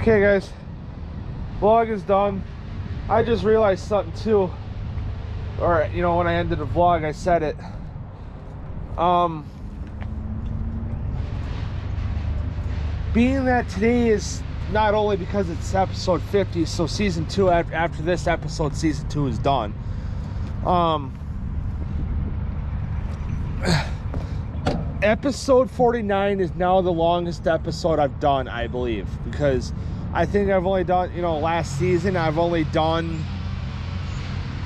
Okay guys, vlog is done. I just realized something too. Or, you know, when I ended the vlog, I said it. Being that today is not only because it's episode 50, so season 2, after this episode, season 2 is done. Episode 49 is now the longest episode I've done, I believe, because I think I've only done, you know, last season I've only done,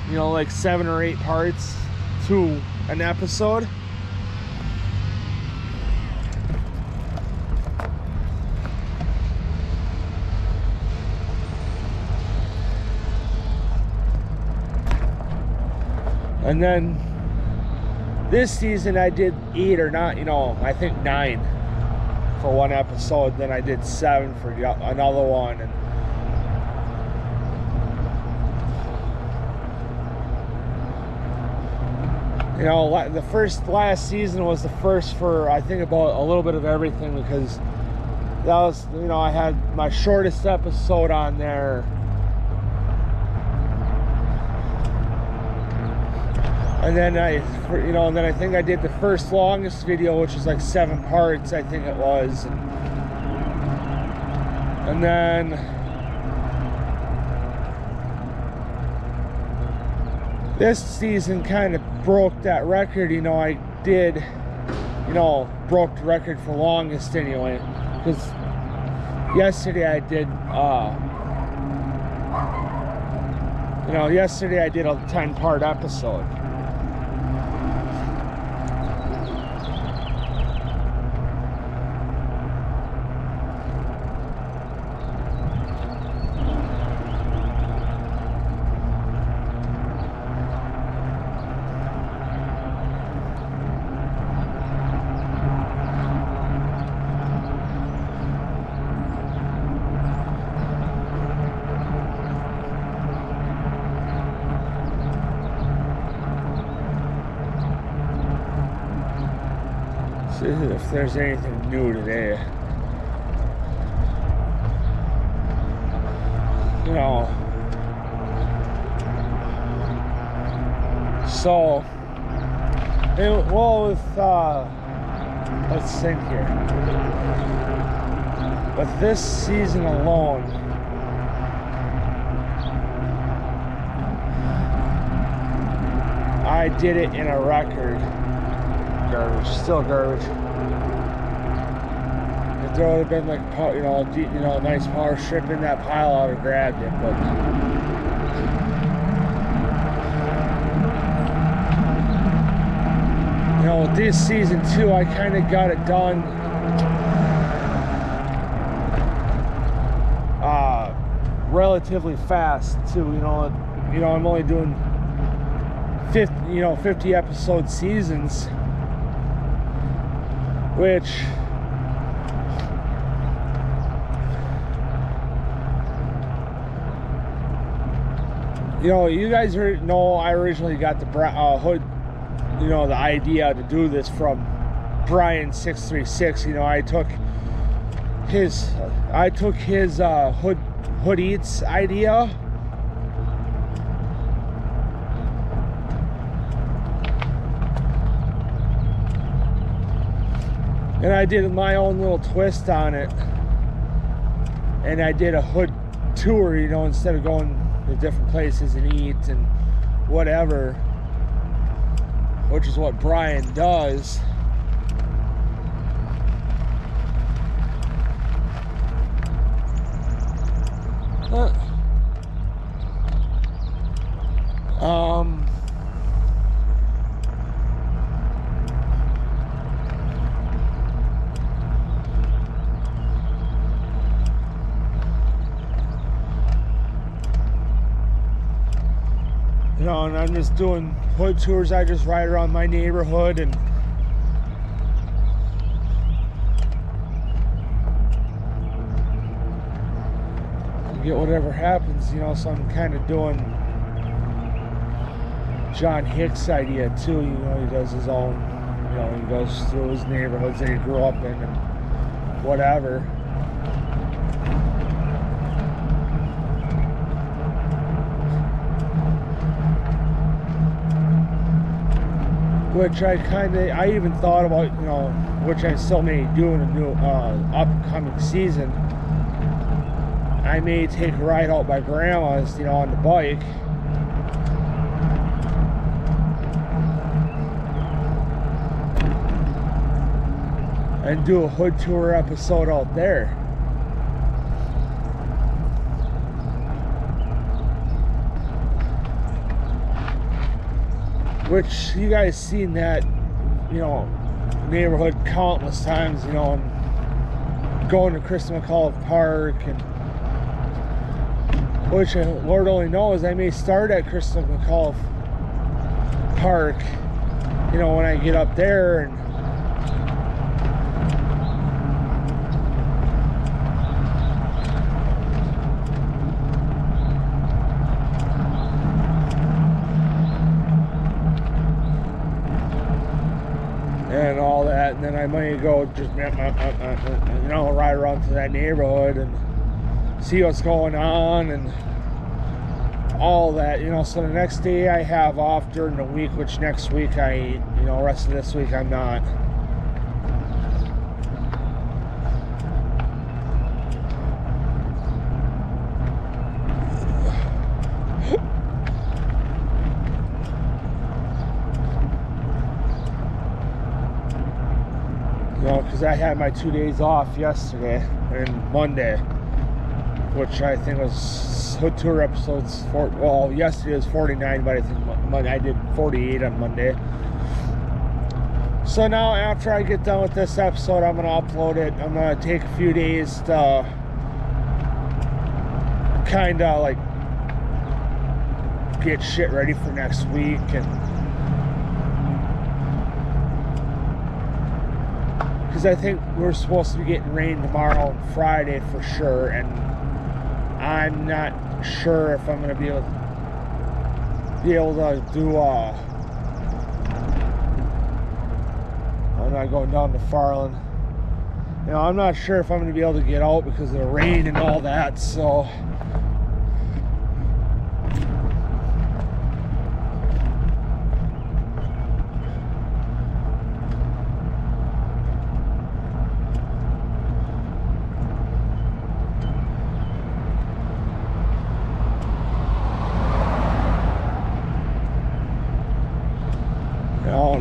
you know, like 7 or 8 parts to an episode. And then this season I did 8 or not, you know, I think 9 for one episode. Then I did 7 for another one. And you know, last season was the first for, I think, about a little bit of everything, because that was, you know, I had my shortest episode on there. And then I think I did the first longest video, which was like 7 parts, I think it was. And then this season kind of broke that record. You know, I did, you know, broke the record for longest anyway, because yesterday I did, you know, yesterday I did a 10-part episode. See if there's anything new today. You know, so well, with let's think here. With this season alone, I did it in a record. Garbage, still garbage. If there would have been like, you know, a nice power strip in that pile, I would have grabbed it. But you know, with this season 2, I kind of got it done relatively fast too. You know, I'm only doing 50 episode seasons, which, you know, you guys know I originally got the hood, you know, the idea to do this from Brian636. You know, I took his Hood Eats idea. And I did my own little twist on it. And I did a hood tour, you know, instead of going to different places and eat and whatever, which is what Brian does. You know, and I'm just doing hood tours. I just ride around my neighborhood and get whatever happens, you know. So I'm kind of doing John Hicks' idea too. You know, he does his own, you know, he goes through his neighborhoods that he grew up in and whatever. which I even thought about, you know, which I still may do in a new upcoming season. I may take a ride out by grandma's, you know, on the bike. And do a hood tour episode out there. Which you guys seen that, you know, neighborhood countless times, you know, and going to Kristen McAuliffe Park, and which Lord only knows, I may start at Kristen McAuliffe Park, you know, when I get up there, and all that, and then I might go just, you know, ride around to that neighborhood and see what's going on and all that, you know. So the next day I have off during the week, which next week you know, rest of this week I'm not. You know, because I had my 2 days off yesterday and Monday, which I think was hood tour episodes well, yesterday was 49, but I think I did 48 on Monday. So now after I get done with this episode, I'm going to upload it. I'm going to take a few days to kind of like get shit ready for next week, and because I think we're supposed to be getting rain tomorrow and Friday for sure, and I'm not sure if I'm going to be able to do I'm not going down to Farland. You know, I'm not sure if I'm going to be able to get out because of the rain and all that, so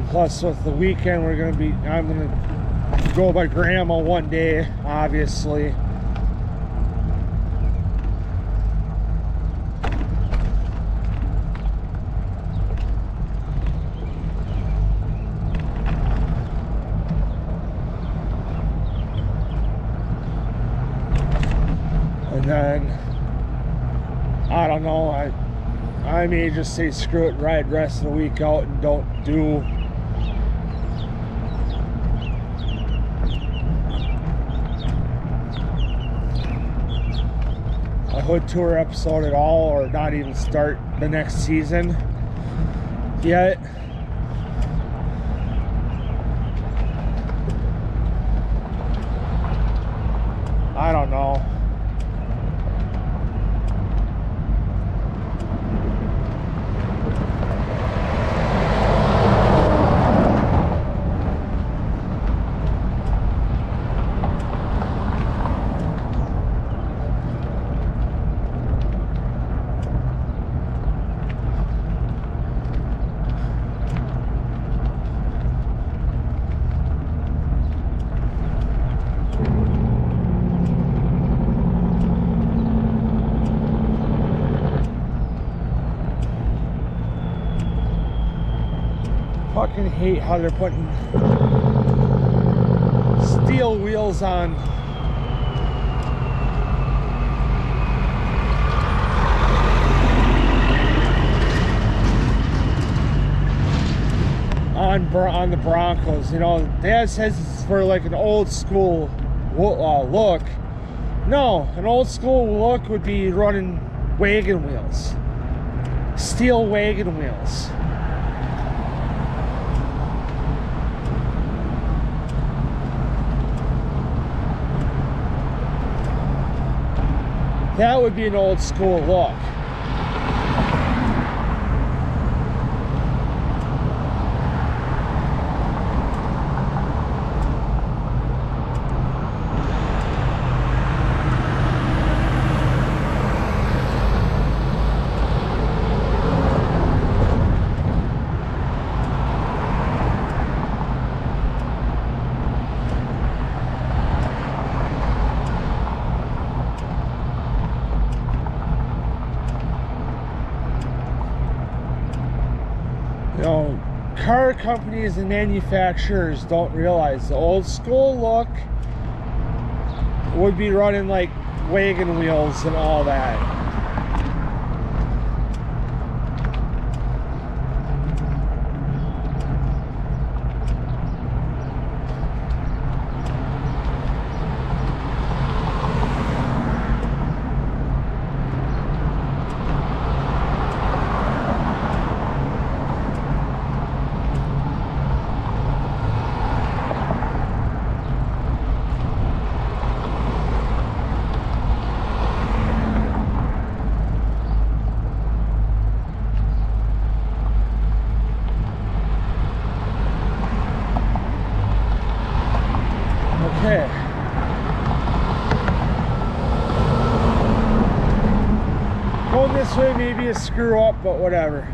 plus with the weekend I'm gonna go by grandma one day, obviously. And then I don't know, I may just say screw it, ride the rest of the week out and don't do a hood tour episode at all, or not even start the next season yet. I don't know. Fucking hate how they're putting steel wheels on the Broncos. You know, Dad says it's for like an old school look. No, an old school look would be running wagon wheels, steel wagon wheels. That would be an old school look. car companies and manufacturers don't realize the old school look would be running like wagon wheels and all that. Okay. Going this way may be a screw up, but whatever.